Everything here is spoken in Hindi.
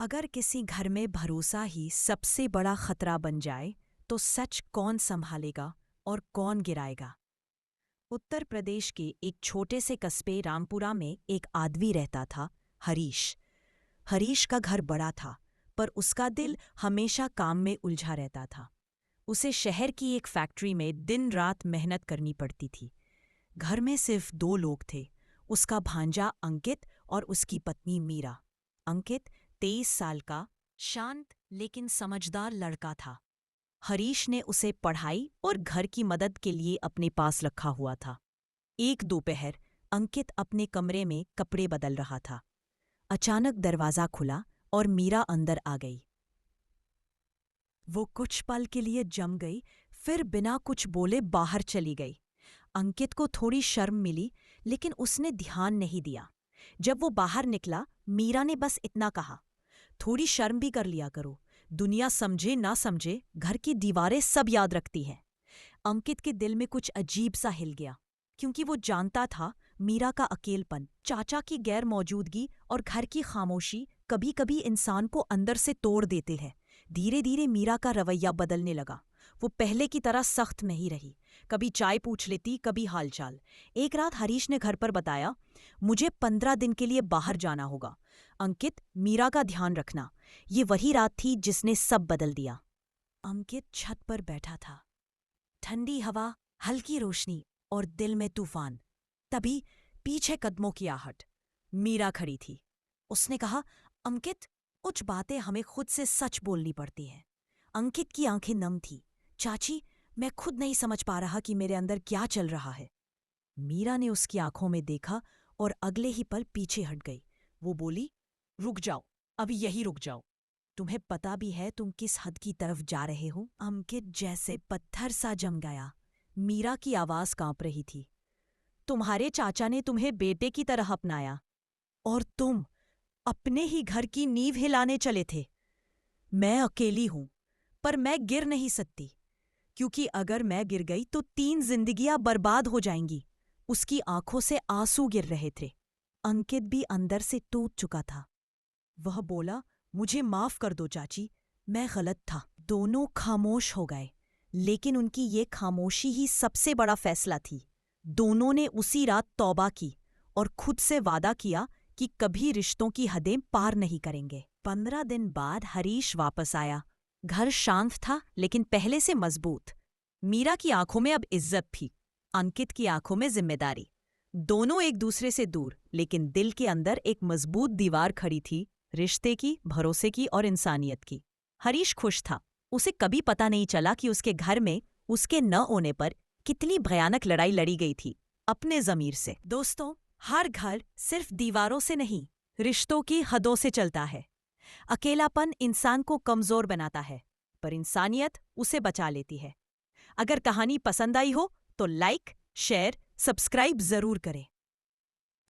अगर किसी घर में भरोसा ही सबसे बड़ा खतरा बन जाए तो सच कौन संभालेगा और कौन गिराएगा। उत्तर प्रदेश के एक छोटे से कस्बे रामपुरा में एक आदमी रहता था, हरीश। हरीश का घर बड़ा था, पर उसका दिल हमेशा काम में उलझा रहता था। उसे शहर की एक फैक्ट्री में दिन रात मेहनत करनी पड़ती थी। घर में सिर्फ दो लोग थे, उसका भांजा अंकित और उसकी पत्नी मीरा। अंकित 23 साल का शांत लेकिन समझदार लड़का था। हरीश ने उसे पढ़ाई और घर की मदद के लिए अपने पास रखा हुआ था। एक दोपहर अंकित अपने कमरे में कपड़े बदल रहा था। अचानक दरवाजा खुला और मीरा अंदर आ गई। वो कुछ पल के लिए जम गई, फिर बिना कुछ बोले बाहर चली गई। अंकित को थोड़ी शर्म मिली, लेकिन उसने ध्यान नहीं दिया। जब वो बाहर निकला, मीरा ने बस इतना कहा, थोड़ी शर्म भी कर लिया करो। दुनिया समझे ना समझे, घर की दीवारें सब याद रखती हैं। अंकित के दिल में कुछ अजीब सा हिल गया, क्योंकि वो जानता था मीरा का अकेलपन, चाचा की गैर मौजूदगी और घर की खामोशी कभी कभी इंसान को अंदर से तोड़ देते हैं। धीरे धीरे मीरा का रवैया बदलने लगा। वो पहले की तरह सख्त नहीं रही। कभी चाय पूछ लेती, कभी हालचाल। एक रात हरीश ने घर पर बताया, मुझे 15 दिन के लिए बाहर जाना होगा। अंकित, मीरा का ध्यान रखना। ये वही रात थी जिसने सब बदल दिया। अंकित छत पर बैठा था। ठंडी हवा, हल्की रोशनी और दिल में तूफान। तभी पीछे कदमों की आहट। मीरा खड़ी थी। उसने कहा, अंकित, कुछ बातें हमें खुद से सच बोलनी पड़ती हैं। अंकित की आंखें नम थी। चाची, मैं खुद नहीं समझ पा रहा कि मेरे अंदर क्या चल रहा है। मीरा ने उसकी आंखों में देखा और अगले ही पल पीछे हट गई। वो बोली, रुक जाओ, अभी यही रुक जाओ। तुम्हें पता भी है तुम किस हद की तरफ जा रहे हो? अंकित जैसे पत्थर सा जम गया। मीरा की आवाज कांप रही थी। तुम्हारे चाचा ने तुम्हें बेटे की तरह अपनाया, और तुम अपने ही घर की नींव हिलाने चले थे। मैं अकेली हूं, पर मैं गिर नहीं सकती, क्योंकि अगर मैं गिर गई तो 3 जिंदगियां बर्बाद हो जाएंगी। उसकी आंखों से आंसू गिर रहे थे। अंकित भी अंदर से टूट चुका था। वह बोला, मुझे माफ कर दो चाची, मैं गलत था। दोनों खामोश हो गए, लेकिन उनकी ये खामोशी ही सबसे बड़ा फैसला थी। दोनों ने उसी रात तौबा की और खुद से वादा किया कि कभी रिश्तों की हदें पार नहीं करेंगे। 15 दिन बाद हरीश वापस आया। घर शांत था, लेकिन पहले से मजबूत। मीरा की आंखों में अब इज्जत थी, अंकित की आंखों में जिम्मेदारी। दोनों एक दूसरे से दूर, लेकिन दिल के अंदर एक मजबूत दीवार खड़ी थी, रिश्ते की, भरोसे की और इंसानियत की। हरीश खुश था। उसे कभी पता नहीं चला कि उसके घर में उसके न होने पर कितनी भयानक लड़ाई लड़ी गई थी, अपने ज़मीर से। दोस्तों, हर घर सिर्फ दीवारों से नहीं, रिश्तों की हदों से चलता है। अकेलापन इंसान को कमजोर बनाता है, पर इंसानियत उसे बचा लेती है। अगर कहानी पसंद आई हो तो लाइक, शेयर, सब्सक्राइब जरूर करें।